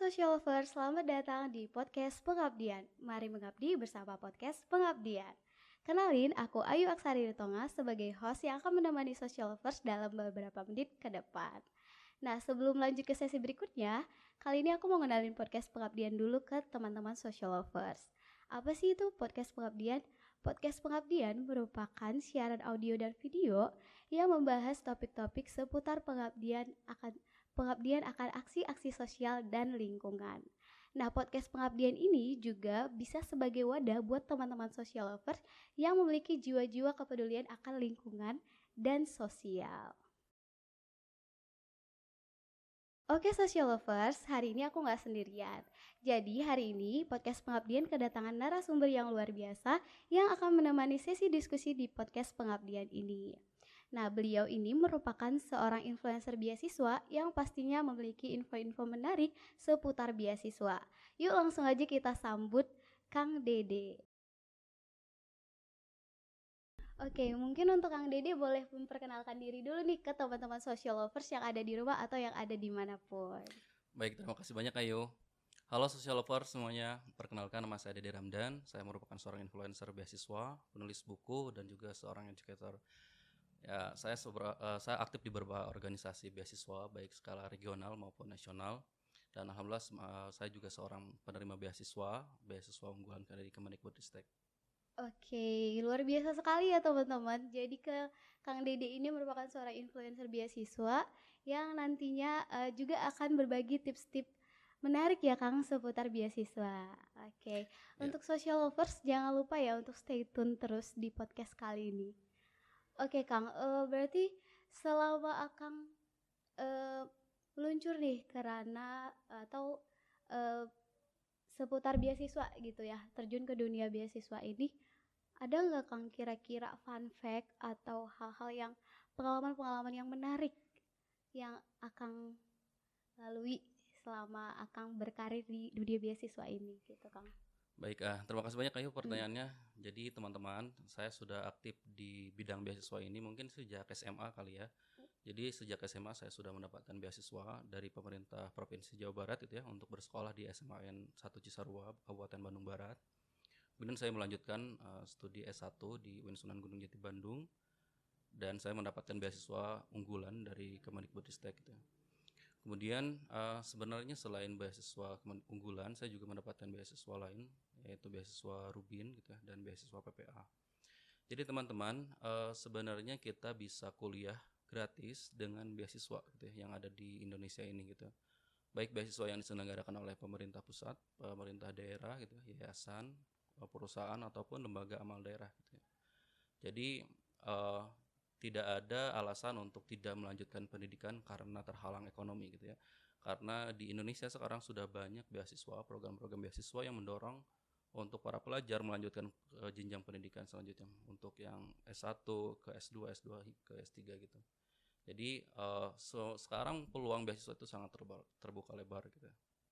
social lovers, selamat datang di podcast Pengabdian. Mari mengabdi bersama podcast Pengabdian. Kenalin, aku Ayu Aksari Ritonga sebagai host yang akan menemani social lovers dalam beberapa menit ke depan. Nah, sebelum lanjut ke sesi berikutnya, kali ini aku mau ngenalin podcast Pengabdian dulu ke teman-teman social lovers. Apa sih itu podcast Pengabdian? Podcast Pengabdian merupakan siaran audio dan video yang membahas topik-topik seputar pengabdian akan aksi-aksi sosial dan lingkungan. Nah, podcast pengabdian ini juga bisa sebagai wadah buat teman-teman social lovers yang memiliki jiwa-jiwa kepedulian akan lingkungan dan sosial. Oke social lovers, hari ini aku gak sendirian. Jadi hari ini podcast pengabdian kedatangan narasumber yang luar biasa yang akan menemani sesi diskusi di podcast pengabdian ini. Nah, beliau ini merupakan seorang influencer beasiswa yang pastinya memiliki info-info menarik seputar beasiswa. Yuk langsung aja kita sambut Kang Dede. Oke, mungkin untuk Kang Dede boleh memperkenalkan diri dulu nih ke teman-teman social lovers yang ada di rumah atau yang ada dimanapun. Baik, terima kasih banyak Ayu. Halo social lovers semuanya, perkenalkan nama saya Dede Ramdan. Saya merupakan seorang influencer beasiswa, penulis buku, dan juga seorang educator. Ya, saya aktif di beberapa organisasi beasiswa, baik skala regional maupun nasional. Dan alhamdulillah saya juga seorang penerima beasiswa unggulan dari Kemendikbudristek. Oke, luar biasa sekali ya teman-teman. Jadi Kang Dede ini merupakan seorang influencer beasiswa yang nantinya juga akan berbagi tips-tips menarik ya Kang seputar beasiswa. Oke, untuk social lovers jangan lupa ya untuk stay tune terus di podcast kali ini. Oke Kang, berarti selama Akang meluncur nih ke ranah atau seputar beasiswa gitu ya, terjun ke dunia beasiswa ini, ada nggak Kang kira-kira fun fact atau hal-hal yang pengalaman-pengalaman yang menarik yang Akang lalui selama Akang berkarir di dunia beasiswa ini gitu Kang? Baik, terima kasih banyak Ayu pertanyaannya. Jadi teman-teman, saya sudah aktif di bidang beasiswa ini mungkin sejak SMA kali ya. Jadi sejak SMA saya sudah mendapatkan beasiswa dari pemerintah Provinsi Jawa Barat itu ya untuk bersekolah di SMAN 1 Cisarua, Kabupaten Bandung Barat. Kemudian saya melanjutkan studi S1 di UIN Sunan Gunung Jati Bandung dan saya mendapatkan beasiswa unggulan dari Kemendikbudristek gitu ya. Kemudian sebenarnya selain beasiswa unggulan, saya juga mendapatkan beasiswa lain yaitu beasiswa Rubin gitu ya dan beasiswa PPA. Jadi teman-teman, sebenarnya kita bisa kuliah gratis dengan beasiswa gitu ya, yang ada di Indonesia ini gitu. Baik beasiswa yang diselenggarakan oleh pemerintah pusat, pemerintah daerah gitu, yayasan, perusahaan ataupun lembaga amal daerah gitu ya. Jadi tidak ada alasan untuk tidak melanjutkan pendidikan karena terhalang ekonomi gitu ya. Karena di Indonesia sekarang sudah banyak beasiswa, program-program beasiswa yang mendorong untuk para pelajar melanjutkan jenjang pendidikan selanjutnya untuk yang S1 ke S2, S2 ke S3 gitu. Jadi sekarang peluang beasiswa itu sangat terbuka lebar gitu.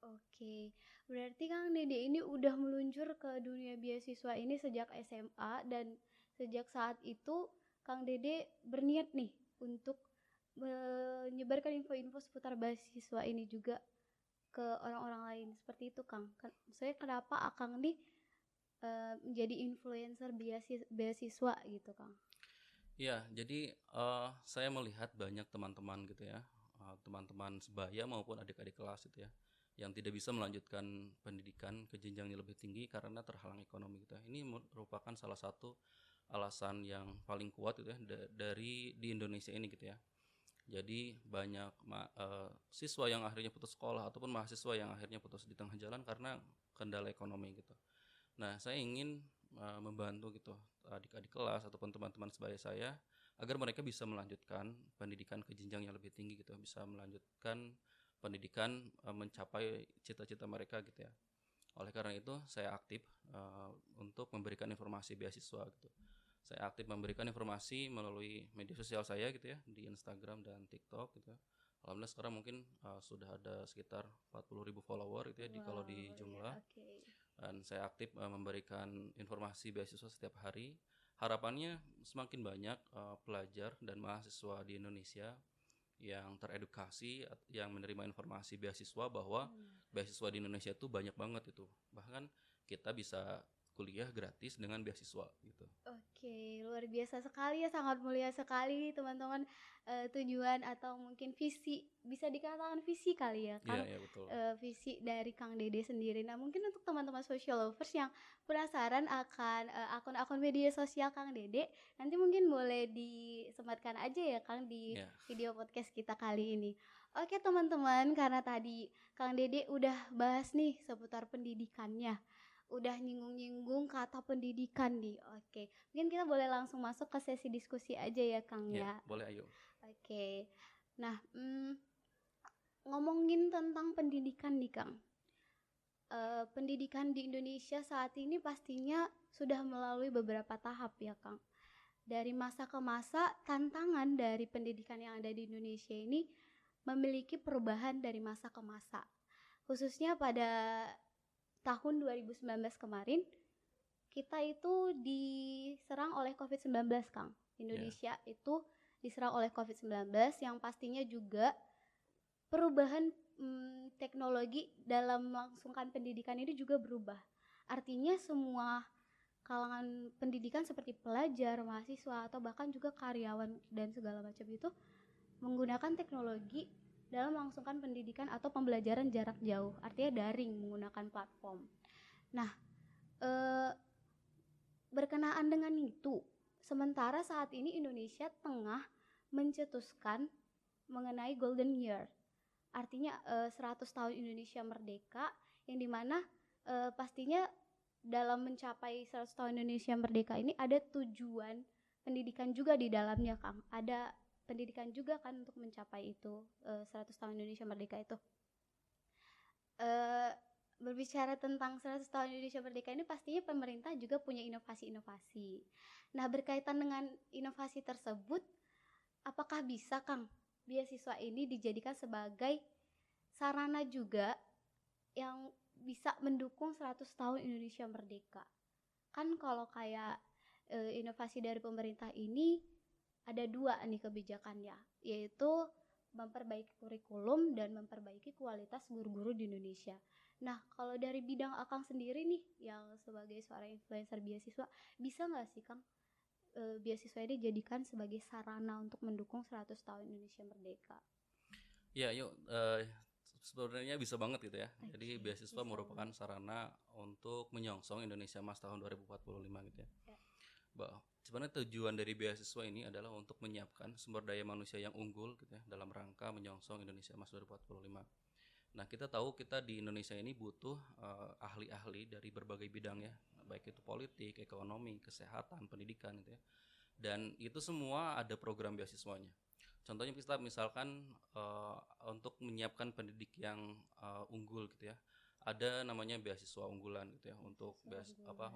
Oke, berarti Kang Dede ini udah meluncur ke dunia beasiswa ini sejak SMA dan sejak saat itu Kang Dede berniat nih untuk menyebarkan info-info seputar beasiswa ini juga ke orang-orang lain seperti itu Kang. Saya kenapa Akang nih menjadi influencer beasiswa gitu Kang? Ya, jadi saya melihat banyak teman-teman gitu ya, teman-teman sebaya maupun adik-adik kelas gitu ya, yang tidak bisa melanjutkan pendidikan ke jenjang yang lebih tinggi karena terhalang ekonomi gitu ya. Ini merupakan salah satu alasan yang paling kuat gitu ya dari di Indonesia ini gitu ya. Jadi banyak siswa yang akhirnya putus sekolah ataupun mahasiswa yang akhirnya putus di tengah jalan karena kendala ekonomi gitu. Nah, saya ingin membantu gitu adik-adik kelas ataupun teman-teman sebaya saya agar mereka bisa melanjutkan pendidikan ke jenjang yang lebih tinggi gitu, bisa melanjutkan pendidikan mencapai cita-cita mereka gitu ya. Oleh karena itu, saya aktif untuk memberikan informasi beasiswa gitu. Saya aktif memberikan informasi melalui media sosial saya gitu ya, di Instagram dan TikTok gitu ya. Alhamdulillah sekarang mungkin sudah ada sekitar 40.000 follower gitu ya, kalau di jumlah. Ya, okay. Dan saya aktif memberikan informasi beasiswa setiap hari. Harapannya semakin banyak pelajar dan mahasiswa di Indonesia yang teredukasi, yang menerima informasi beasiswa bahwa beasiswa di Indonesia itu banyak banget itu. Bahkan kita bisa kuliah gratis dengan beasiswa gitu. Oke, luar biasa sekali ya, sangat mulia sekali teman-teman. Tujuan atau mungkin visi, bisa dikatakan visi kali ya Iya, Kang, iya betul. visi dari Kang Dede sendiri. Nah mungkin untuk teman-teman social lovers yang penasaran akan akun-akun media sosial Kang Dede, nanti mungkin boleh disematkan aja ya Kang di Iya. video podcast kita kali ini. Oke teman-teman, karena tadi Kang Dede udah bahas nih seputar pendidikannya, udah nyinggung-nyinggung kata pendidikan nih. Oke, mungkin kita boleh langsung masuk ke sesi diskusi aja ya Kang Iya, ya. boleh ayo. Oke, nah ngomongin tentang pendidikan nih Kang. Pendidikan di Indonesia saat ini pastinya sudah melalui beberapa tahap ya Kang. Dari masa ke masa, tantangan dari pendidikan yang ada di Indonesia ini memiliki perubahan dari masa ke masa. Khususnya pada tahun 2019 kemarin, kita itu diserang oleh COVID-19 Kang. Indonesia itu diserang oleh COVID-19 yang pastinya juga perubahan teknologi dalam melangsungkan pendidikan ini juga berubah. Artinya semua kalangan pendidikan seperti pelajar, mahasiswa, atau bahkan juga karyawan dan segala macam itu menggunakan teknologi dalam melangsungkan pendidikan atau pembelajaran jarak jauh, artinya daring menggunakan platform. Nah, berkenaan dengan itu, sementara saat ini Indonesia tengah mencetuskan mengenai Golden Year, artinya 100 tahun Indonesia merdeka, yang dimana pastinya dalam mencapai 100 tahun Indonesia merdeka ini ada tujuan pendidikan juga di dalamnya Kang. Ada pendidikan juga kan untuk mencapai itu 100 tahun Indonesia merdeka itu. Berbicara tentang 100 tahun Indonesia merdeka ini pastinya pemerintah juga punya inovasi-inovasi. Nah, berkaitan dengan inovasi tersebut, apakah bisa Kang beasiswa ini dijadikan sebagai sarana juga yang bisa mendukung 100 tahun Indonesia merdeka? Kan kalau kayak inovasi dari pemerintah ini ada dua nih kebijakannya, yaitu memperbaiki kurikulum dan memperbaiki kualitas guru-guru di Indonesia. Nah, kalau dari bidang Akang sendiri nih, yang sebagai seorang influencer beasiswa, bisa nggak sih Kang beasiswa ini dijadikan sebagai sarana untuk mendukung 100 tahun Indonesia merdeka? Ya, yuk. Sebenarnya bisa banget gitu ya. Jadi beasiswa merupakan sarana untuk menyongsong Indonesia Emas tahun 2045 gitu ya. Sebenarnya tujuan dari beasiswa ini adalah untuk menyiapkan sumber daya manusia yang unggul gitu ya, dalam rangka menyongsong Indonesia Emas 2045. Nah, kita tahu kita di Indonesia ini butuh ahli-ahli dari berbagai bidang ya, baik itu politik, ekonomi, kesehatan, pendidikan gitu ya. Dan itu semua ada program beasiswanya. Contohnya kita misalkan untuk menyiapkan pendidik yang unggul gitu ya, ada namanya beasiswa unggulan gitu ya, untuk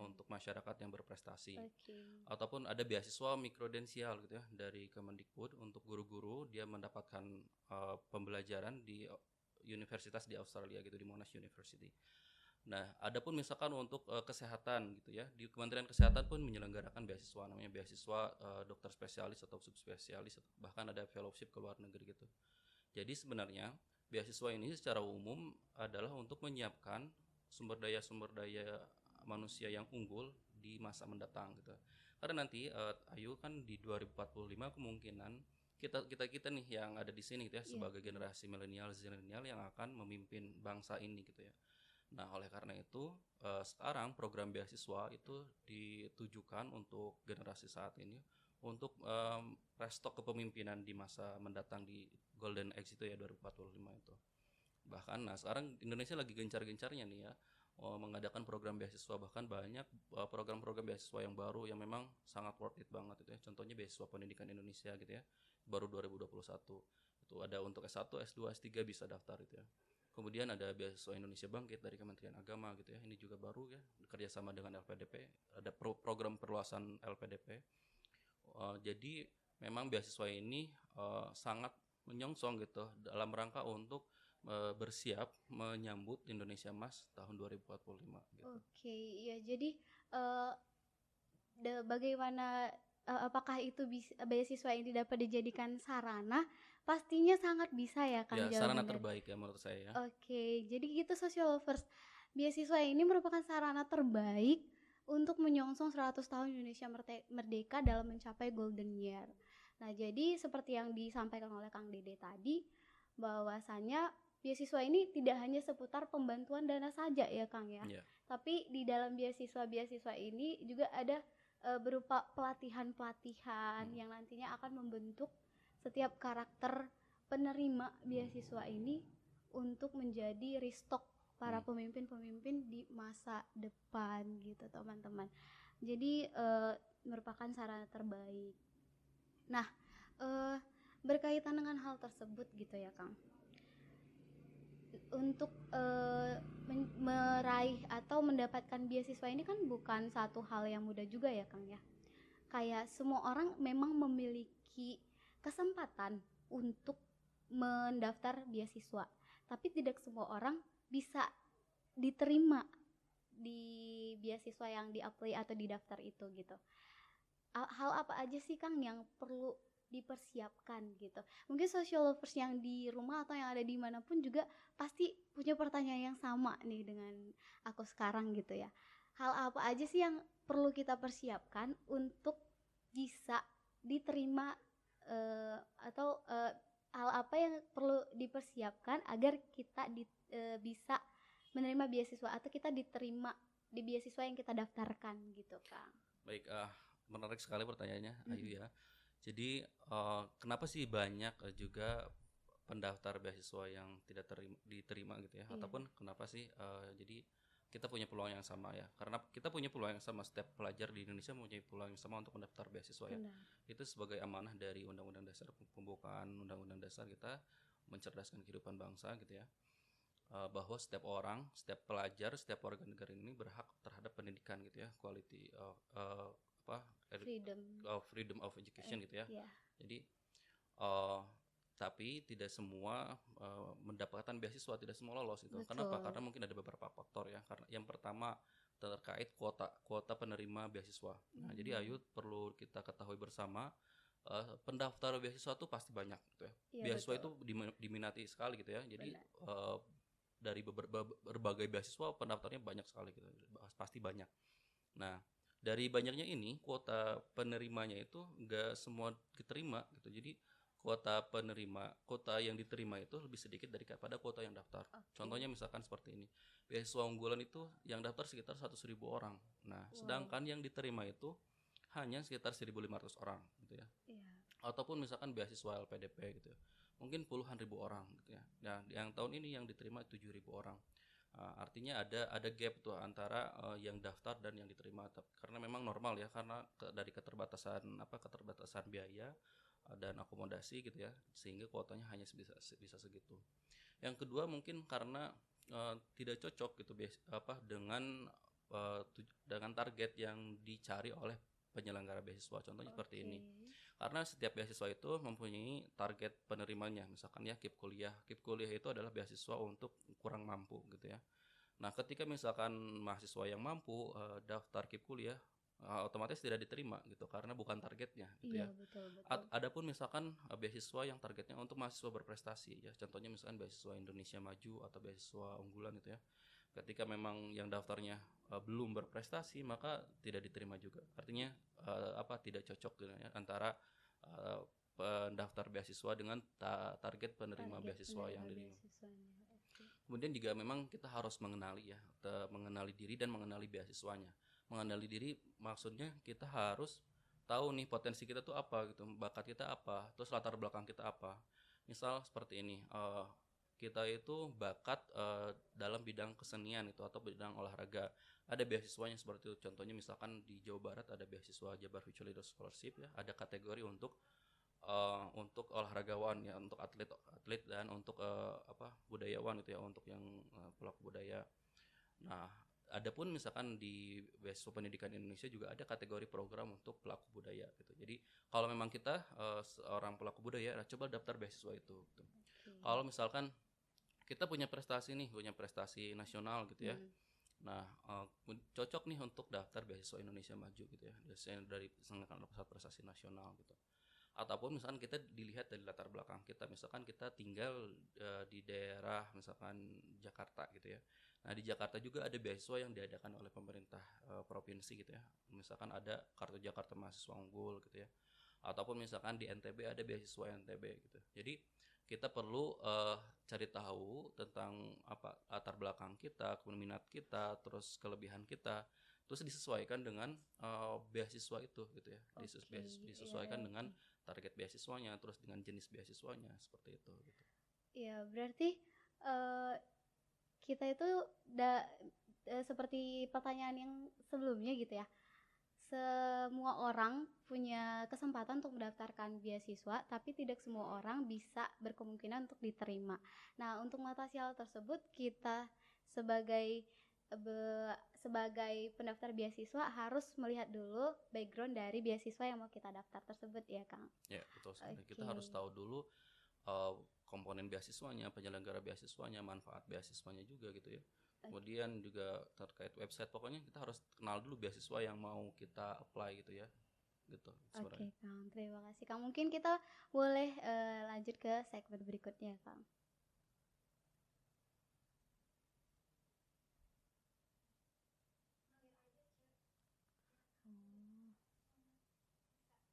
untuk masyarakat yang berprestasi. Ataupun ada beasiswa mikrodensial gitu ya dari Kemendikbud untuk guru-guru, dia mendapatkan pembelajaran di universitas di Australia gitu, di Monash University. Nah, adapun misalkan untuk kesehatan gitu ya, di Kementerian Kesehatan pun menyelenggarakan beasiswa, namanya beasiswa dokter spesialis atau subspesialis, bahkan ada fellowship ke luar negeri gitu. Jadi sebenarnya beasiswa ini secara umum adalah untuk menyiapkan sumber daya manusia yang unggul di masa mendatang gitu. Karena nanti Ayu kan di 2045 kemungkinan kita nih yang ada di sini gitu ya, sebagai generasi milenial yang akan memimpin bangsa ini gitu ya. Nah, oleh karena itu sekarang program beasiswa itu ditujukan untuk generasi saat ini untuk restock kepemimpinan di masa mendatang di Golden Age itu ya, 2045 itu. Bahkan nah sekarang Indonesia lagi gencar-gencarnya nih ya mengadakan program beasiswa, bahkan banyak program-program beasiswa yang baru yang memang sangat worth it banget itu ya. Contohnya beasiswa pendidikan Indonesia gitu ya, baru 2021. Itu ada untuk S1, S2, S3 bisa daftar itu ya. Kemudian ada beasiswa Indonesia Bangkit dari Kementerian Agama gitu ya. Ini juga baru ya, kerjasama dengan LPDP. Ada program perluasan LPDP. Jadi memang beasiswa ini sangat menyongsong gitu dalam rangka untuk bersiap menyambut Indonesia Emas tahun 2045 gitu. Oke, ya jadi bagaimana apakah itu beasiswa ini dapat dijadikan sarana? Pastinya sangat bisa ya Kang, Ya, sarana jawaban dari. terbaik ya menurut saya ya. Oke, jadi gitu social lovers. Beasiswa ini merupakan sarana terbaik untuk menyongsong 100 tahun Indonesia merdeka dalam mencapai golden year. Nah, jadi seperti yang disampaikan oleh Kang Dede tadi, bahwasanya beasiswa ini tidak hanya seputar pembantuan dana saja ya Kang ya. Ya. Tapi di dalam beasiswa ini juga ada berupa pelatihan-pelatihan yang nantinya akan membentuk setiap karakter penerima beasiswa ini untuk menjadi restock para pemimpin-pemimpin di masa depan gitu teman-teman. Jadi merupakan sarana terbaik. Nah, berkaitan dengan hal tersebut gitu ya Kang, untuk meraih atau mendapatkan beasiswa ini kan bukan satu hal yang mudah juga ya Kang ya. Kayak semua orang memang memiliki kesempatan untuk mendaftar beasiswa, tapi tidak semua orang bisa diterima di beasiswa yang di-apply atau didaftar itu gitu. Hal apa aja sih Kang yang perlu dipersiapkan gitu? Mungkin social lovers yang di rumah atau yang ada di manapun juga pasti punya pertanyaan yang sama nih dengan aku sekarang gitu ya. Hal apa aja sih yang perlu kita persiapkan untuk bisa diterima atau hal apa yang perlu dipersiapkan agar kita bisa menerima beasiswa atau kita diterima di beasiswa yang kita daftarkan gitu Kang. Baik, menarik sekali pertanyaannya Ayu ya. Jadi kenapa sih banyak juga pendaftar beasiswa yang tidak diterima gitu ya? Ataupun kenapa sih jadi kita punya peluang yang sama ya? Karena kita punya peluang yang sama, setiap pelajar di Indonesia mempunyai peluang yang sama untuk mendaftar beasiswa ya. Itu sebagai amanah dari Undang-Undang Dasar Pembukaan Undang-Undang Dasar kita mencerdaskan kehidupan bangsa gitu ya. Bahwa setiap orang, setiap pelajar, setiap warga negara ini berhak terhadap pendidikan gitu ya, quality freedom of education gitu ya. Jadi tapi tidak semua mendapatkan beasiswa, tidak semua lolos itu. Kenapa? Karena mungkin ada beberapa faktor ya. Karena yang pertama terkait kuota penerima beasiswa. Nah, jadi Ayu perlu kita ketahui bersama, pendaftar beasiswa itu pasti banyak gitu ya. Beasiswa itu diminati sekali gitu ya. Jadi dari berbagai beasiswa pendaftarnya banyak sekali gitu, pasti banyak. Nah, dari banyaknya ini kuota penerimanya itu nggak semua diterima gitu. Jadi kuota yang diterima itu lebih sedikit daripada kuota yang daftar. Contohnya misalkan seperti ini, beasiswa unggulan itu yang daftar sekitar 100.000 orang. Nah, sedangkan yang diterima itu hanya sekitar 1.500 orang gitu ya. Ataupun misalkan beasiswa LPDP gitu ya, mungkin puluhan ribu orang gitu ya. Nah, yang tahun ini yang diterima 7.000 orang. Artinya ada gap tuh antara yang daftar dan yang diterima, karena memang normal ya, karena dari keterbatasan biaya dan akomodasi gitu ya, sehingga kuotanya hanya bisa segitu. Yang kedua mungkin karena tidak cocok gitu dengan target yang dicari oleh penyelenggara beasiswa. Contohnya seperti ini. Karena setiap beasiswa itu mempunyai target penerimanya. Misalkan ya KIP kuliah. KIP kuliah itu adalah beasiswa untuk kurang mampu gitu ya. Nah, ketika misalkan mahasiswa yang mampu daftar KIP kuliah, otomatis tidak diterima gitu karena bukan targetnya gitu ya. Betul. Adapun misalkan beasiswa yang targetnya untuk mahasiswa berprestasi ya. Contohnya misalkan beasiswa Indonesia Maju atau beasiswa unggulan gitu ya. Ketika memang yang daftarnya belum berprestasi, maka tidak diterima juga. Artinya tidak cocok gitu ya antara pendaftar beasiswa dengan target penerima beasiswa yang diterima. Kemudian juga memang kita harus mengenali diri dan mengenali beasiswanya. Mengenali diri maksudnya kita harus tahu nih potensi kita tuh apa gitu, bakat kita apa, terus latar belakang kita apa. Misal seperti ini, kita itu bakat dalam bidang kesenian itu atau bidang olahraga, ada beasiswanya seperti itu. Contohnya misalkan di Jawa Barat ada beasiswa Jabar Future Leader Scholarship ya, ada kategori untuk olahragawan ya, untuk atlet dan untuk budayawan itu ya, untuk yang pelaku budaya. Nah, adapun misalkan di beasiswa pendidikan Indonesia juga ada kategori program untuk pelaku budaya gitu. Jadi kalau memang kita seorang pelaku budaya, coba daftar beasiswa itu gitu. Kalau misalkan kita punya prestasi nasional gitu ya, Nah, cocok nih untuk daftar beasiswa Indonesia Maju gitu ya, biasanya dari pusat prestasi nasional gitu. Ataupun misalkan kita dilihat dari latar belakang kita, misalkan kita tinggal di daerah misalkan Jakarta gitu ya. Nah, di Jakarta juga ada beasiswa yang diadakan oleh pemerintah provinsi gitu ya. Misalkan ada Kartu Jakarta Mahasiswa Unggul gitu ya. Ataupun misalkan di NTB ada beasiswa NTB gitu. Jadi kita perlu cari tahu tentang apa latar belakang kita, minat kita, terus kelebihan kita, terus disesuaikan dengan beasiswa itu gitu ya. Disesuaikan dengan target beasiswanya, terus dengan jenis beasiswanya seperti itu gitu. Iya, berarti kita itu seperti pertanyaan yang sebelumnya gitu ya. Semua orang punya kesempatan untuk mendaftarkan beasiswa, tapi tidak semua orang bisa berkemungkinan untuk diterima. Nah, untuk mengatasi hal tersebut, kita sebagai sebagai pendaftar beasiswa harus melihat dulu background dari beasiswa yang mau kita daftar tersebut ya, Kang. Ya, betul sekali. Kita harus tahu dulu komponen beasiswanya, penyelenggara beasiswanya, manfaat beasiswanya juga gitu ya. Kemudian juga terkait website, pokoknya kita harus kenal dulu beasiswa yang mau kita apply gitu ya. Gitu. Oke, Kang. Terima kasih, Kang. Mungkin kita boleh lanjut ke segmen berikutnya, Kang.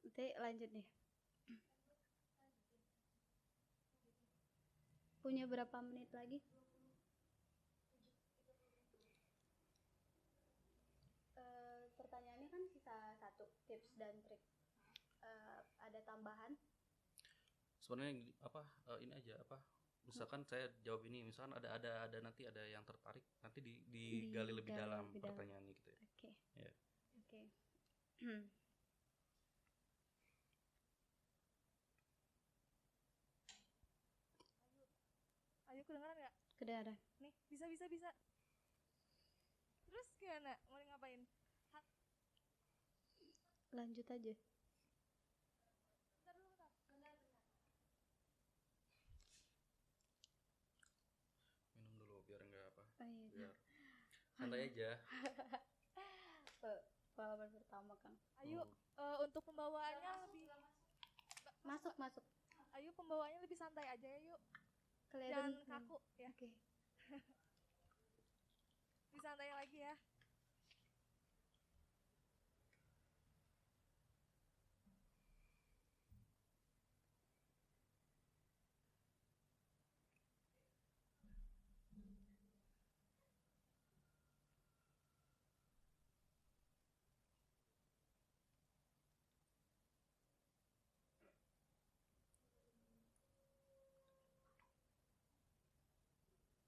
Nanti lanjut nih. Punya berapa menit lagi? Pertanyaannya kan sisa satu, tips dan trik. Ada tambahan? Sebenarnya apa ini aja apa? Misalkan saya jawab ini, misalkan ada nanti ada yang tertarik, nanti digali lebih dalam pertanyaannya gitu ya. Oke. Ya. Oke. Ayo kedengeran nggak? Kedengeran. Nih, bisa. Terus gimana? Mau ngapain? Lanjut aja. Minum dulu biar enggak apa. Oh, iya. Biar santai aja. Pengalaman pertama, Kang. Ayo, untuk pembawaannya lebih Masuk. Ayo pembawaannya lebih santai aja ya, yuk. Kelihatan Jangan kaku ya. Oke. Lebih santai lagi ya.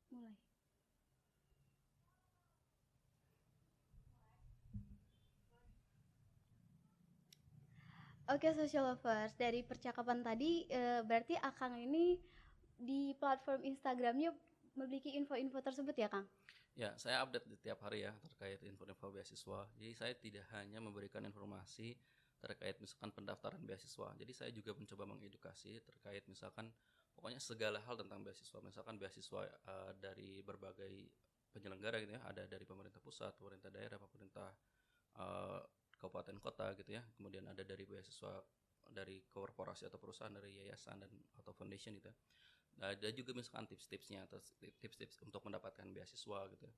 Mulai. Oke, social lovers, dari percakapan tadi berarti Akang ini di platform Instagramnya memiliki info-info tersebut ya, Kang? Ya, saya update tiap hari ya terkait info-info beasiswa. Jadi saya tidak hanya memberikan informasi terkait misalkan pendaftaran beasiswa. Jadi saya juga mencoba mengedukasi terkait misalkan pokoknya segala hal tentang beasiswa. Misalkan beasiswa dari berbagai penyelenggara gitu ya, ada dari pemerintah pusat, pemerintah daerah, pemerintah kabupaten kota gitu ya. Kemudian ada dari beasiswa dari korporasi atau perusahaan, dari yayasan dan atau foundation gitu. Nah, ada juga misalkan tips-tipsnya atau tips-tips untuk mendapatkan beasiswa gitu ya.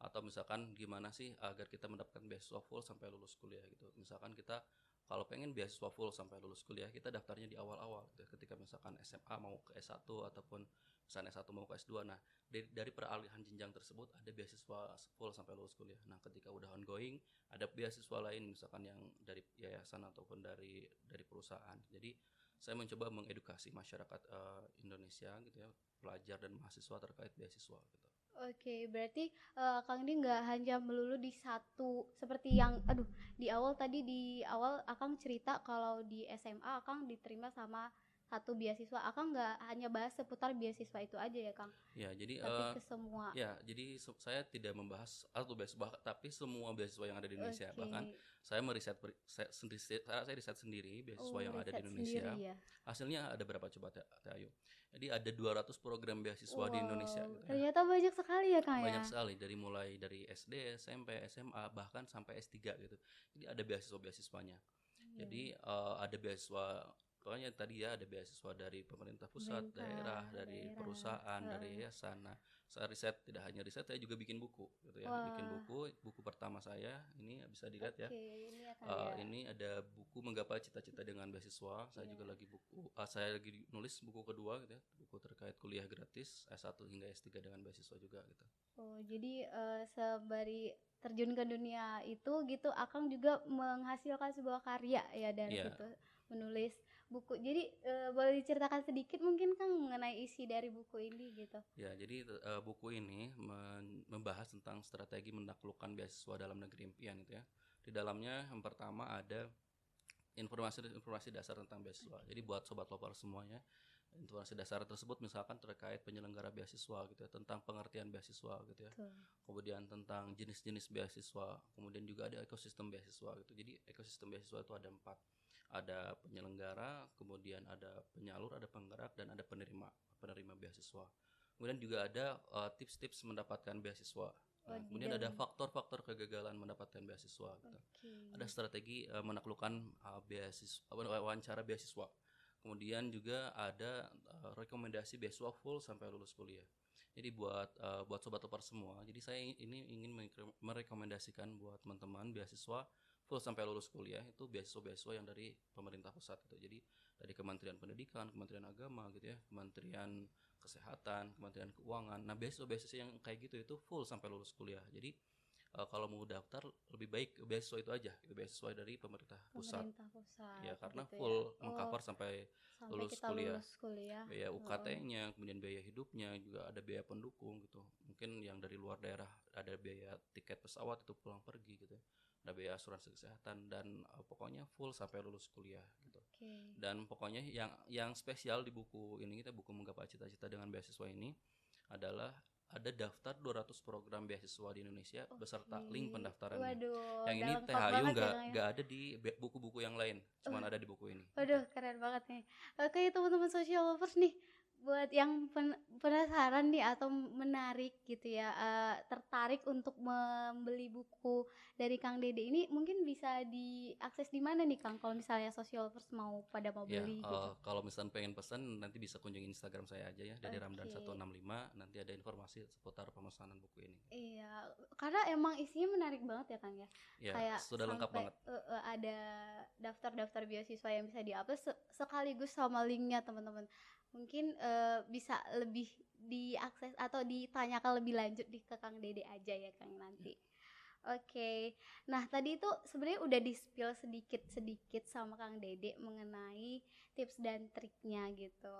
Atau misalkan gimana sih agar kita mendapatkan beasiswa full sampai lulus kuliah gitu. Misalkan kita kalau pengen beasiswa full sampai lulus kuliah, kita daftarnya di awal-awal gitu. Ketika misalkan SMA mau ke S1 ataupun misalnya S1 mau ke S2. Nah, dari peralihan jenjang tersebut ada beasiswa full sampai lulus kuliah. Nah, ketika udah ongoing, ada beasiswa lain misalkan yang dari yayasan ataupun dari perusahaan. Jadi saya mencoba mengedukasi masyarakat Indonesia gitu ya, pelajar dan mahasiswa terkait beasiswa gitu. Oke, berarti Kang ini nggak hanya melulu di satu, seperti yang di awal Akang cerita kalau di SMA Akang diterima sama satu beasiswa. Akang nggak hanya bahas seputar beasiswa itu aja ya Kang, Ya, jadi tapi ke semua. ya, jadi saya tidak membahas atau beasiswa, tapi semua beasiswa yang ada di Indonesia. Oke. Bahkan saya meriset saya riset sendiri beasiswa yang ada di Riset Indonesia. sendiri ya. Hasilnya ada berapa coba Teh Ayu? Jadi ada 200 program beasiswa di Indonesia Wow, gitu ya. ternyata banyak sekali ya Kang Banyak ya. sekali mulai dari SD, SMP, SMA, bahkan sampai S3 gitu. Jadi ada beasiswa-beasiswanya. Jadi ada beasiswa, pokoknya tadi ya, ada beasiswa dari pemerintah pusat, daerah, dari perusahaan, dari yayasan. Nah, saya riset, tidak hanya riset, saya juga bikin buku gitu ya. Bikin buku pertama saya ini bisa dilihat ya. Ini ya Kang ya. Ini ada buku Menggapai Cita-Cita dengan Beasiswa. Saya juga lagi saya lagi nulis buku kedua gitu ya, buku terkait kuliah gratis S1 hingga S3 dengan beasiswa juga gitu. Oh, jadi sembari terjun ke dunia itu gitu, Akang juga menghasilkan sebuah karya ya dari situ, menulis buku. Jadi boleh diceritakan sedikit mungkin Kang mengenai isi dari buku ini gitu. Ya, jadi buku ini membahas tentang strategi menaklukkan beasiswa dalam negeri impian gitu ya. Di dalamnya yang pertama ada informasi dasar tentang beasiswa. Jadi buat sobat lover semuanya, informasi dasar tersebut misalkan terkait penyelenggara beasiswa gitu ya, tentang pengertian beasiswa gitu ya. Kemudian tentang jenis-jenis beasiswa, kemudian juga ada ekosistem beasiswa gitu. Jadi ekosistem beasiswa itu ada 4. Ada penyelenggara, kemudian ada penyalur, ada penggerak, dan ada penerima beasiswa. Kemudian juga ada tips-tips mendapatkan beasiswa. Nah, kemudian ada faktor-faktor kegagalan mendapatkan beasiswa gitu. Ada strategi menaklukkan wawancara beasiswa. Kemudian juga ada rekomendasi beasiswa full sampai lulus kuliah. Jadi buat sobat topar semua, jadi saya ini ingin merekomendasikan buat teman-teman beasiswa full sampai lulus kuliah itu beasiswa yang dari pemerintah pusat gitu. Jadi dari Kementerian Pendidikan, Kementerian Agama gitu ya, Kementerian Kesehatan, Kementerian Keuangan. Nah, beasiswa yang kayak gitu itu full sampai lulus kuliah. Jadi kalau mau daftar lebih baik beasiswa itu aja, itu beasiswa dari pemerintah pusat. Ya, karena gitu full ya. mengcover sampai lulus kita kuliah. lulus kuliah. Biaya UKT-nya, kemudian biaya hidupnya, juga ada biaya pendukung gitu. Mungkin yang dari luar daerah ada biaya tiket pesawat itu pulang pergi gitu. Ada biaya asuransi kesehatan dan pokoknya full sampai lulus kuliah gitu. Dan pokoknya yang spesial di buku ini, kita buku Menggapai Cita-Cita dengan Beasiswa ini adalah ada daftar 200 program beasiswa di Indonesia beserta link pendaftarannya. Waduh, yang ini Teh Ayu nggak ada di buku-buku yang lain, cuma ada di buku ini. Waduh, keren banget nih. Oke, teman-teman social lovers nih, buat yang penasaran nih atau menarik gitu ya, tertarik untuk membeli buku dari Kang Dede ini, mungkin bisa diakses di mana nih Kang, kalau misalnya social lovers mau beli gitu? Kalau misalnya pengen pesan, nanti bisa kunjungi Instagram saya aja ya, dari Ramdan 165, nanti ada informasi seputar pemesanan buku ini. Iya, karena emang isinya menarik banget ya Kang ya. Kayak sudah lengkap banget. Ada daftar-daftar beasiswa yang bisa diupload sekaligus sama linknya teman-teman. Mungkin bisa lebih diakses atau ditanyakan lebih lanjut ke Kang Dede aja ya Kang nanti. Oke. Nah, tadi itu sebenarnya udah di-spill sedikit-sedikit sama Kang Dede mengenai tips dan triknya gitu.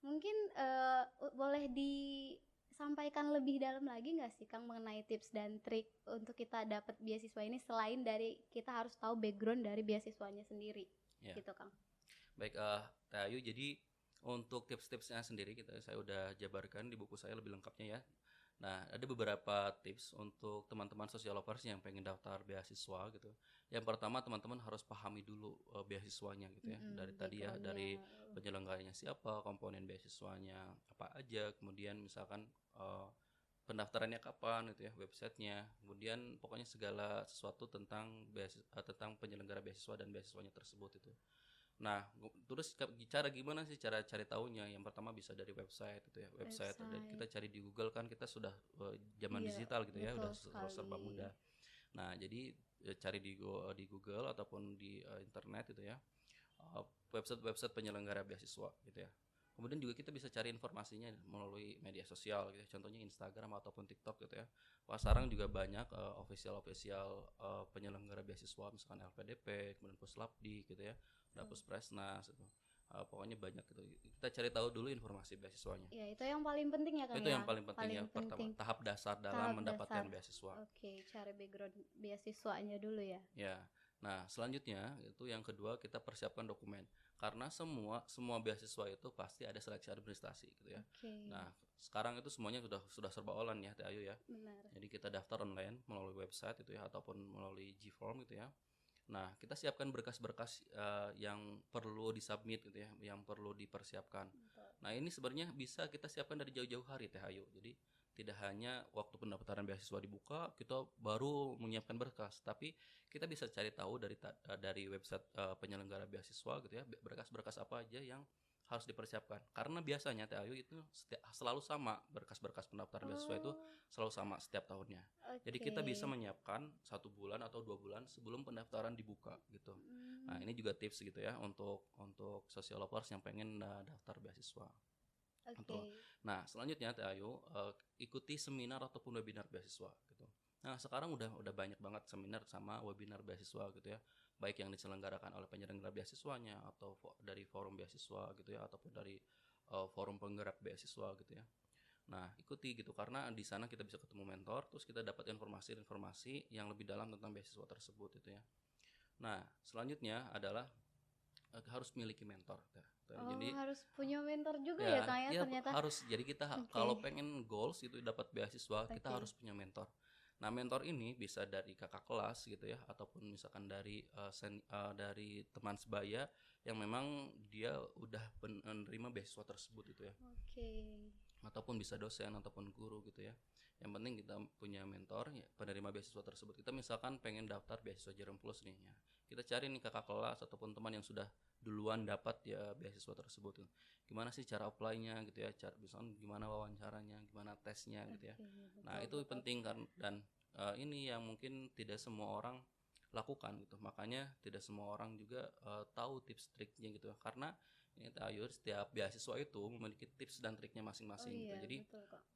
Mungkin boleh disampaikan lebih dalam lagi nggak sih Kang mengenai tips dan trik untuk kita dapat beasiswa ini, selain dari kita harus tahu background dari beasiswanya sendiri gitu Kang. Baik, Teh Ayu, jadi untuk tips-tipsnya sendiri saya udah jabarkan di buku saya lebih lengkapnya ya. Nah, ada beberapa tips untuk teman-teman social lovers yang pengen daftar beasiswa gitu. Yang pertama, teman-teman harus pahami dulu beasiswanya gitu ya. Dari tadi ya, dari penyelenggaranya siapa, komponen beasiswanya apa aja, kemudian misalkan pendaftarannya kapan gitu ya, websitenya, kemudian pokoknya segala sesuatu tentang penyelenggara beasiswa dan beasiswanya tersebut itu. Nah, terus gimana sih cara cari tahunya? Yang pertama bisa dari website gitu ya. Website. Kita cari di Google, kan kita sudah zaman digital gitu ya, udah serba mudah. Nah, jadi cari di Google ataupun di internet gitu ya. Website penyelenggara beasiswa gitu ya. Kemudian juga kita bisa cari informasinya melalui media sosial gitu ya. Contohnya Instagram ataupun TikTok gitu ya. Wah, sekarang juga banyak official penyelenggara beasiswa, misalkan LPDP, kemudian Puslapdi gitu ya. Dapus Presnas itu. Pokoknya banyak gitu. Kita cari tahu dulu informasi beasiswanya. Ya, itu yang paling penting ya Kang. Itu yang paling penting ya, pertama tahap dasar dalam mendapatkan beasiswa. Oke, cari background beasiswanya dulu ya. Ya. Nah, selanjutnya itu yang kedua, kita persiapkan dokumen. karena semua beasiswa itu pasti ada seleksi administrasi gitu ya. Oke. Nah, sekarang itu semuanya sudah serba online ya Teh Ayu ya. Benar. Jadi kita daftar online melalui website itu ya ataupun melalui Gform gitu ya. Nah, kita siapkan berkas-berkas yang perlu disubmit gitu ya, yang perlu dipersiapkan. Betul. Nah, ini sebenarnya bisa kita siapkan dari jauh-jauh hari Teh Ayu. Jadi tidak hanya waktu pendaftaran beasiswa dibuka kita baru menyiapkan berkas, tapi kita bisa cari tahu dari website penyelenggara beasiswa gitu ya, berkas-berkas apa aja yang harus dipersiapkan. Karena biasanya Teh Ayu itu selalu sama, berkas-berkas pendaftaran beasiswa itu selalu sama setiap tahunnya. Jadi kita bisa menyiapkan 1 bulan atau 2 bulan sebelum pendaftaran dibuka gitu. Nah, ini juga tips gitu ya untuk socialovers yang pengen daftar beasiswa. Oke. Nah, selanjutnya Teh Ayu ikuti seminar ataupun webinar beasiswa gitu. Nah, sekarang udah banyak banget seminar sama webinar beasiswa gitu ya. Baik yang diselenggarakan oleh penyelenggara beasiswanya atau dari forum beasiswa gitu ya ataupun dari forum penggerak beasiswa gitu ya. Nah, ikuti gitu karena di sana kita bisa ketemu mentor, terus kita dapat informasi yang lebih dalam tentang beasiswa tersebut gitu ya. Nah, selanjutnya adalah harus miliki mentor. Jadi harus punya mentor juga ya Kang ya ternyata. Harus. Jadi kita kalau pengen goals itu dapat beasiswa, kita harus punya mentor. Nah, mentor ini bisa dari kakak kelas gitu ya ataupun misalkan dari teman sebaya yang memang dia udah menerima beasiswa tersebut gitu ya. Ataupun bisa dosen ataupun guru gitu ya. Yang penting kita punya mentor ya, penerima beasiswa tersebut. Kita misalkan pengen daftar beasiswa Jarum Plus nih ya. Kita cari nih kakak kelas ataupun teman yang sudah duluan dapat ya beasiswa tersebut. Gimana sih cara apply-nya gitu ya, misalkan gimana wawancaranya, gimana tesnya gitu ya. Nah, itu penting kan, dan ini yang mungkin tidak semua orang lakukan gitu. Makanya tidak semua orang juga tahu tips triknya gitu. Karena ini Ayu, setiap beasiswa itu memiliki tips dan triknya masing-masing gitu. Jadi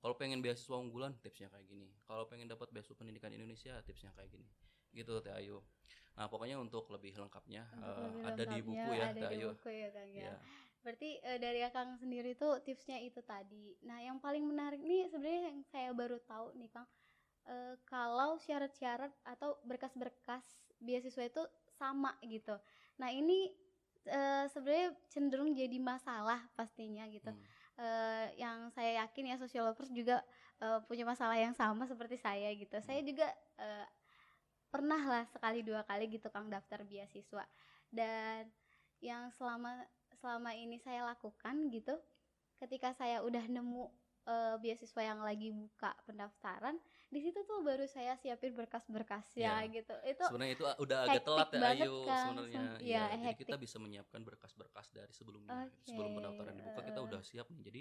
kalau pengen beasiswa unggulan tipsnya kayak gini. Kalau pengen dapat beasiswa pendidikan Indonesia tipsnya kayak gini. Gitu Teh Ayu. Nah, pokoknya untuk lebih lengkapnya ada di buku ya Teh Ayu. Ya. Berarti dari Kang sendiri tuh tipsnya itu tadi. Nah, yang paling menarik nih sebenarnya yang saya baru tahu nih Kang, kalau syarat-syarat atau berkas-berkas beasiswa itu sama gitu. Nah, ini sebenarnya cenderung jadi masalah pastinya gitu. Yang saya yakin ya socialovers juga punya masalah yang sama seperti saya gitu. Saya juga pernah lah sekali 2 kali gitu Kang daftar beasiswa, dan yang selama ini saya lakukan gitu, ketika saya udah nemu beasiswa yang lagi buka pendaftaran, di situ tuh baru saya siapin berkas-berkasnya gitu. Itu sebenarnya itu udah agak telat ya Ayu sebenarnya. Ya, jadi kita bisa menyiapkan berkas-berkas dari sebelumnya. Sebelum pendaftaran dibuka kita udah siap nih. Jadi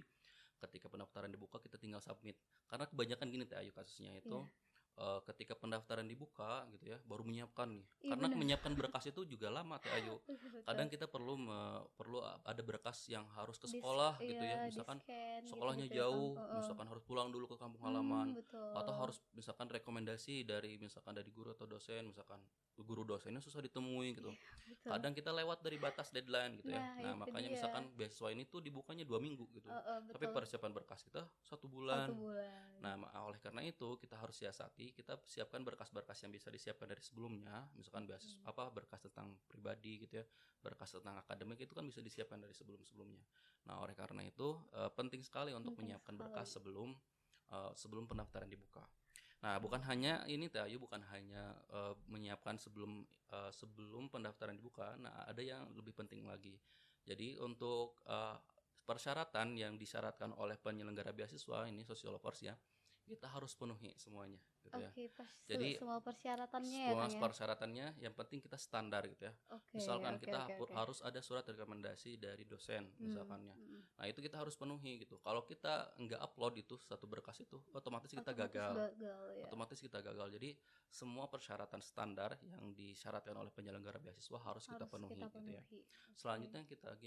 ketika pendaftaran dibuka kita tinggal submit. Karena kebanyakan gini Teh Ayu kasusnya itu ketika pendaftaran dibuka gitu ya baru menyiapkan nih. Karena menyiapkan berkas itu juga lama Teh Ayu. Kadang kita perlu ada berkas yang harus ke sekolah gitu ya. Misalkan sekolahnya gitu jauh, misalkan harus pulang dulu ke kampung halaman, atau harus misalkan rekomendasi dari guru atau dosen, misalkan guru dosennya susah ditemui gitu. Kadang kita lewat dari batas deadline gitu ya. Nah, makanya misalkan beasiswa ini tuh dibukanya 2 minggu gitu. Tapi persiapan berkas kita 1 bulan. Nah, oleh karena itu kita harus siasati, kita siapkan berkas-berkas yang bisa disiapkan dari sebelumnya, misalkan berkas tentang pribadi gitu ya, berkas tentang akademik itu kan bisa disiapkan dari sebelum-sebelumnya. Nah, oleh karena itu penting sekali untuk menyiapkan berkas sebelum pendaftaran dibuka. Nah, bukan hanya ini Teh Ayu, bukan hanya menyiapkan sebelum pendaftaran dibuka. Nah, ada yang lebih penting lagi. Jadi untuk persyaratan yang disyaratkan oleh penyelenggara beasiswa ini socialovers ya, kita harus penuhi semuanya gitu ya. Jadi semua persyaratannya persyaratannya yang penting kita standar gitu ya. Misalkan kita harus ada surat rekomendasi dari dosen misalkannya. Nah, itu kita harus penuhi gitu. Kalau kita nggak upload itu satu berkas itu otomatis kita gagal. Otomatis kita gagal. Jadi semua persyaratan standar yang disyaratkan oleh penyelenggara beasiswa harus kita penuhi gitu ya. Selanjutnya kita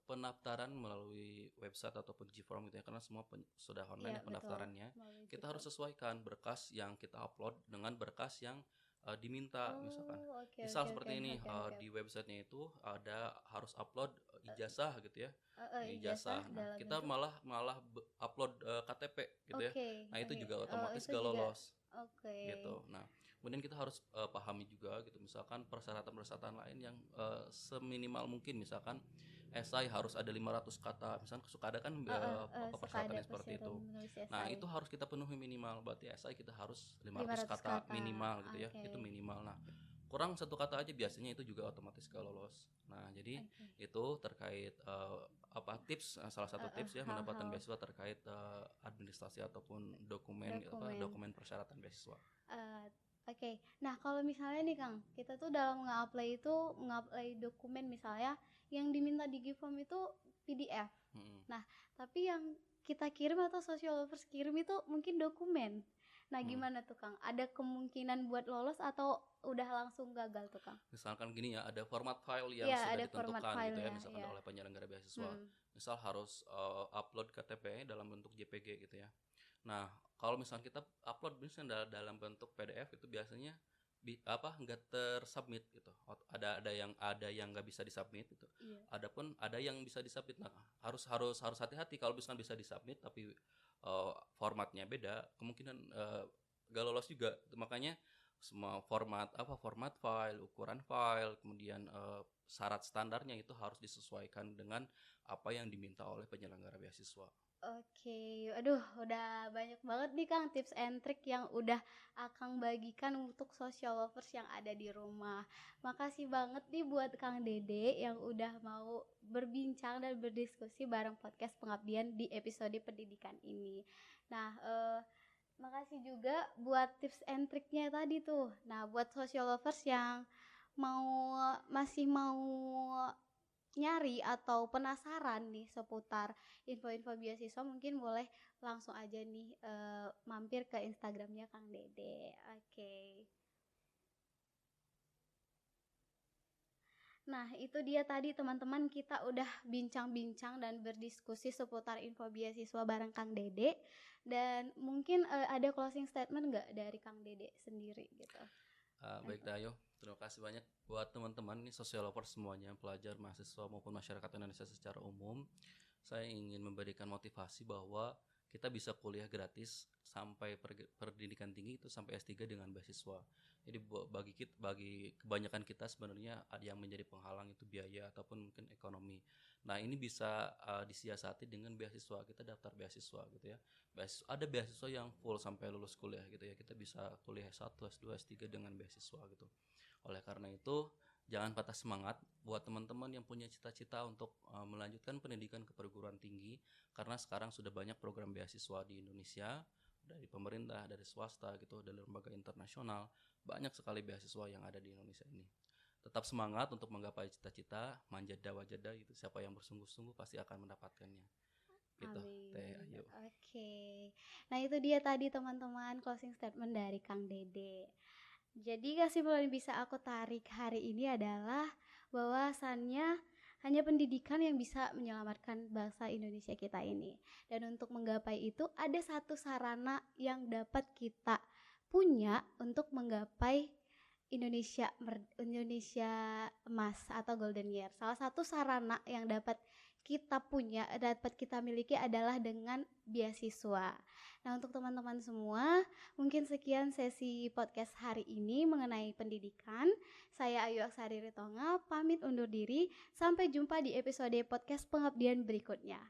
pendaftaran melalui website ataupun Gform gitu ya, karena semua sudah online pendaftarannya. Kita harus sesuaikan berkas yang kita upload dengan berkas yang diminta misalkan. Misal seperti ini di websitenya itu harus upload ijazah gitu ya. Ijazah. Nah, kita malah upload KTP gitu ya. Nah, itu juga otomatis gak lolos. Oke. gitu. Nah, kemudian kita harus pahami juga gitu, misalkan persyaratan-persyaratan lain yang seminimal mungkin, misalkan esai harus ada 500 kata, misalkan suka ada kan Suka persyaratan ada yang seperti itu. persyaratan menulis Nah, esai. itu harus kita penuhi minimal, berarti esai kita harus 500 500 kata kata. minimal gitu ya, Oke. itu minimal. Nah, kurang satu kata aja biasanya itu juga otomatis gak lolos. Nah, jadi Oke. itu terkait tips, salah satu tips ya mendapatkan Hal-hal beasiswa terkait administrasi ataupun dokumen dokumen. dokumen persyaratan beasiswa. Oke. Nah, kalau misalnya nih Kang, kita tuh dalam nge-apply dokumen misalnya yang diminta di give form itu PDF. Nah, tapi yang kita kirim atau social lovers kirim itu mungkin dokumen. Nah, gimana tuh Kang? Ada kemungkinan buat lolos atau udah langsung gagal tuh Kang? Misalkan gini ya, ada format file yang Iya, sudah ada format ditentukan gitu ya, filenya, misalkan iya. oleh penyelenggara beasiswa. Misal harus upload KTP dalam bentuk JPG gitu ya. Nah, kalau misalnya kita upload misalnya dalam bentuk PDF itu biasanya nggak tersubmit gitu. Ada yang nggak bisa disubmit gitu. Iya. Adapun ada yang bisa disubmit. Nah, harus hati-hati kalau misalnya bisa disubmit tapi formatnya beda, kemungkinan nggak lolos juga. Makanya semua format file, ukuran file, kemudian syarat standarnya itu harus disesuaikan dengan apa yang diminta oleh penyelenggara beasiswa. Oke, aduh udah banyak banget nih Kang tips and trick yang udah Akang bagikan untuk social lovers yang ada di rumah. Makasih banget nih buat Kang Dede yang udah mau berbincang dan berdiskusi bareng podcast Pengabdian di episode pendidikan ini. Nah, makasih juga buat tips and triknya tadi tuh. Nah, buat social lovers yang masih mau nyari atau penasaran nih seputar info-info beasiswa, mungkin boleh langsung aja nih mampir ke Instagramnya Kang Dede. Oke. Nah, itu dia tadi teman-teman, kita udah bincang-bincang dan berdiskusi seputar info beasiswa bareng Kang Dede. Dan mungkin ada closing statement nggak dari Kang Dede sendiri gitu? Baik Dayo, terima kasih banyak buat teman-teman nih social lovers semuanya, pelajar, mahasiswa maupun masyarakat Indonesia secara umum. Saya ingin memberikan motivasi bahwa kita bisa kuliah gratis sampai pendidikan tinggi itu sampai S3 dengan beasiswa. Jadi bagi kebanyakan kita sebenarnya ada yang menjadi penghalang itu biaya ataupun mungkin ekonomi. Nah, ini bisa disiasati dengan beasiswa. Kita daftar beasiswa gitu ya. Ada beasiswa yang full sampai lulus kuliah gitu ya. Kita bisa kuliah S1, S2, S3 dengan beasiswa gitu. Oleh karena itu, jangan patah semangat buat teman-teman yang punya cita-cita untuk melanjutkan pendidikan ke perguruan tinggi, karena sekarang sudah banyak program beasiswa di Indonesia, dari pemerintah, dari swasta gitu, dari lembaga internasional. Banyak sekali beasiswa yang ada di Indonesia ini. Tetap semangat untuk menggapai cita-cita, manjada wajada gitu. Siapa yang bersungguh-sungguh pasti akan mendapatkannya. Gitu. Amin. Oke. Nah, itu dia tadi teman-teman closing statement dari Kang Dede. Jadi kesimpulan yang bisa aku tarik hari ini adalah bahwasannya hanya pendidikan yang bisa menyelamatkan bangsa Indonesia kita ini. Dan untuk menggapai itu ada satu sarana yang dapat kita punya untuk menggapai Indonesia emas atau golden year. Salah satu sarana yang dapat kita miliki adalah dengan beasiswa. Nah, untuk teman-teman semua, mungkin sekian sesi podcast hari ini mengenai pendidikan. Saya Ayu Aksari Ritonga, pamit undur diri. Sampai jumpa di episode podcast Pengabdian berikutnya.